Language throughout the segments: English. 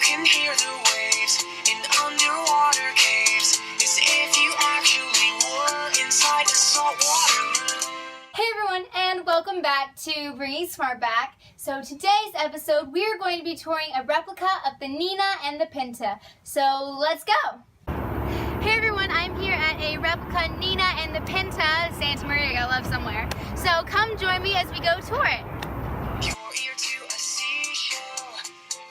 can hear the waves in underwater caves, as if you actually were inside a saltwater. Hey everyone, and welcome back to Bringing Smart Back. So today's episode, we are going to be touring a replica of the Nina and the Pinta. So let's go! Hey everyone, I'm here at a replica Nina and the Pinta, Santa Maria, I love somewhere. So come join me as we go tour it. Your ear to a seashell,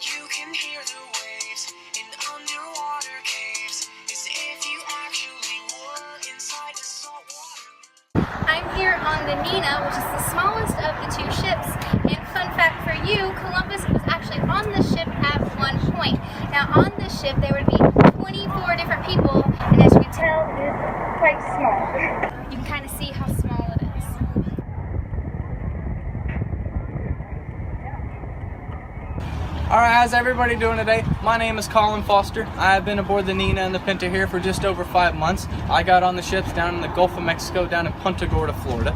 you can hear the waves in underwater caves, as if you actually were inside a saltwater. I'm here on the Nina, which is the smallest of the two ships. And fun fact for you, Columbus was actually on the ship at one point. Now on this ship there would be 24 different people, and as you can tell, it is quite small. You can kind of see how small it is. Alright, how's everybody doing today? My name is Colin Foster. I have been aboard the Nina and the Pinta here for just over 5 months. I got on the ships down in the Gulf of Mexico, down in Punta Gorda, Florida.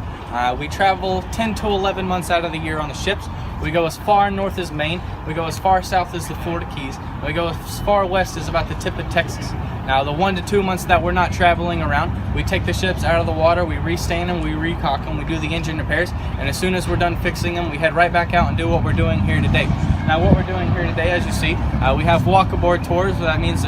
We travel 10 to 11 months out of the year on the ships. We go as far north as Maine. We go as far south as the Florida Keys. We go as far west as about the tip of Texas. Now, the 1 to 2 months that we're not traveling around, we take the ships out of the water, we re-stand them, we recock them, we do the engine repairs, and as soon as we're done fixing them, we head right back out and do what we're doing here today. Now, what we're doing here today, as you see, we have walk-aboard tours. That means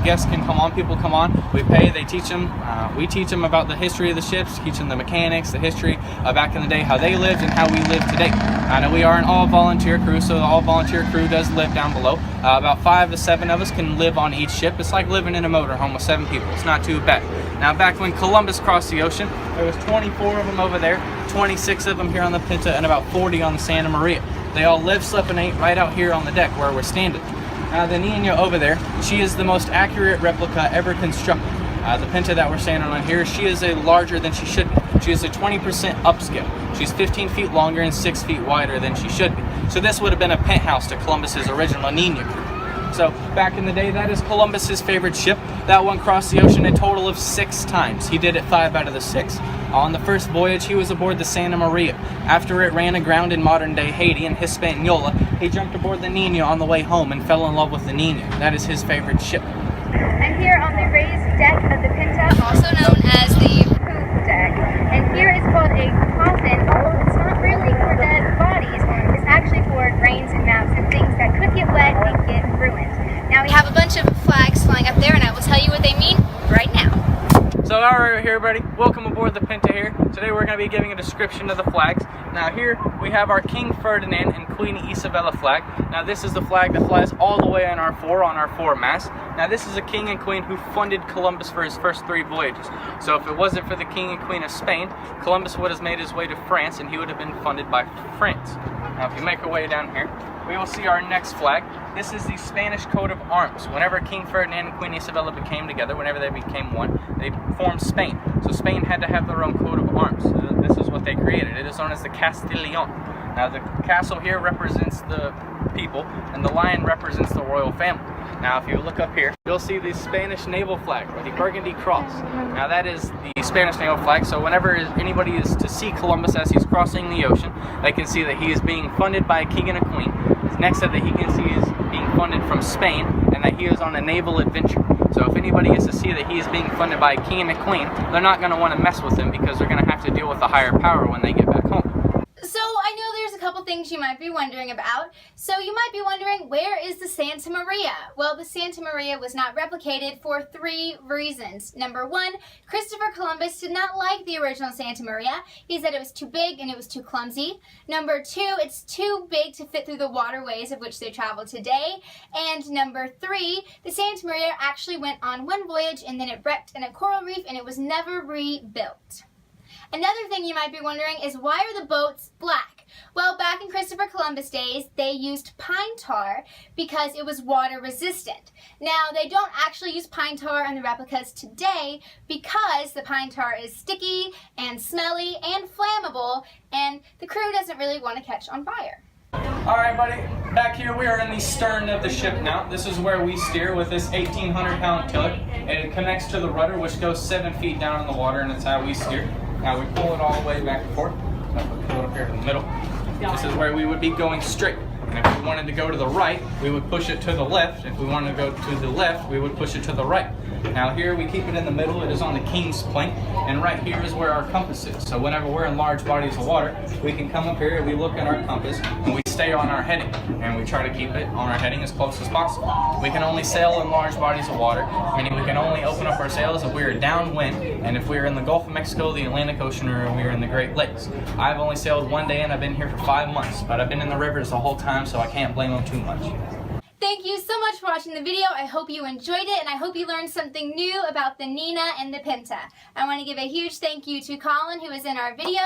guests can come on, people come on, we pay, they teach them, we teach them about the history of the ships, teach them the mechanics, the history back in the day, how they lived and how we live today. Now, we are an all-volunteer crew, so the all-volunteer crew does live down below. About 5 to 7 of us can live on each ship. It's like living in a motorhome with 7 people. It's not too bad. Now, back when Columbus crossed the ocean, there was 24 of them over there, 26 of them here on the Pinta, and about 40 on the Santa Maria. They all live, slept, and ate right out here on the deck where we're standing. Now, the Nina over there, she is the most accurate replica ever constructed. The Pinta that we're standing on here, she is a larger than she should be. She is a 20% upscale. She's 15 feet longer and 6 feet wider than she should be. So this would have been a penthouse to Columbus's original Nina crew. So back in the day, that is Columbus's favorite ship. That one crossed the ocean a total of 6 times. He did it 5 out of the 6. On the first voyage, he was aboard the Santa Maria. After it ran aground in modern-day Haiti in Hispaniola, he jumped aboard the Nina on the way home and fell in love with the Nina. That is his favorite ship. I'm here on the raised deck of the Pinta, also known as the poop deck. And here is called a coffin, although it's not really for dead bodies. It's actually for grains and maps and things that could get wet and get ruined. Now we have a bunch of flags flying up there, and I will tell you what they mean right now. So alright here everybody, welcome aboard the Pinta here. Today we're going to be giving a description of the flags. Now here we have our King Ferdinand and Queen Isabella flag. Now this is the flag that flies all the way on our foremast. Now this is a king and queen who funded Columbus for his first 3 voyages. So if it wasn't for the king and queen of Spain, Columbus would have made his way to France and he would have been funded by France. Now if you make our way down here, we will see our next flag. This is the Spanish coat of arms. Whenever King Ferdinand and Queen Isabella became together, whenever they became one, they formed Spain. So Spain had to have their own coat of arms. This is what they created. It is known as the Castillon. Now the castle here represents the people, and the lion represents the royal family. Now if you look up here, you'll see the Spanish naval flag, or the Burgundy Cross. Now that is the Spanish naval flag, so whenever anybody is to see Columbus as he's crossing the ocean, they can see that he is being funded by a king and a queen. Next to that he can see is being funded from Spain, and that he is on a naval adventure. So if anybody is to see that he is being funded by a king and a queen, they're not going to want to mess with him because they're going to have to deal with a higher power when they get back home. So I know there's a couple things you might be wondering about. So you might be wondering, where is the Santa Maria? Well, the Santa Maria was not replicated for 3 reasons. Number 1, Christopher Columbus did not like the original Santa Maria. He said it was too big and it was too clumsy. Number 2, it's too big to fit through the waterways of which they travel today. And number 3, the Santa Maria actually went on 1 voyage and then it wrecked in a coral reef and it was never rebuilt. Another thing you might be wondering is, why are the boats black? Well, back in Christopher Columbus days, they used pine tar because it was water resistant. Now, they don't actually use pine tar on the replicas today because the pine tar is sticky and smelly and flammable, and the crew doesn't really want to catch on fire. Alright buddy, back here we are in the stern of the ship now. This is where we steer with this 1,800-pound tiller. And it connects to the rudder, which goes 7 feet down in the water, and that's how we steer. Now we pull it all the way back and forth. Pull it up here in the middle. This is where we would be going straight. And if we wanted to go to the right, we would push it to the left. If we wanted to go to the left, we would push it to the right. Now here we keep it in the middle. It is on the King's plank, and right here is where our compass is. So whenever we're in large bodies of water, we can come up here, we look at our compass, and we stay on our heading, and we try to keep it on our heading as close as possible. We can only sail in large bodies of water, meaning we can only open up our sails if we are downwind, and if we are in the Gulf of Mexico, the Atlantic Ocean, or we are in the Great Lakes. I've only sailed one day, and I've been here for 5 months, but I've been in the rivers the whole time, so I can't blame them too much. Thank you so much for watching the video. I hope you enjoyed it, and I hope you learned something new about the Nina and the Pinta. I want to give a huge thank you to Colin, who was in our video,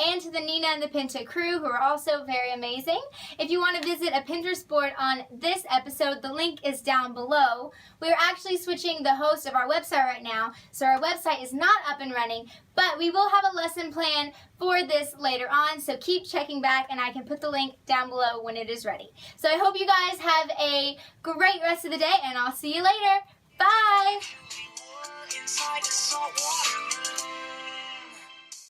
and to the Nina and the Pinta crew, who are also very amazing. If you want to visit a Pinterest board on this episode, the link is down below. We're actually switching the host of our website right now, so our website is not up and running, but we will have a lesson plan for this later on, so keep checking back, and I can put the link down below when it is ready. So I hope you guys have a great rest of the day, and I'll see you later. Bye!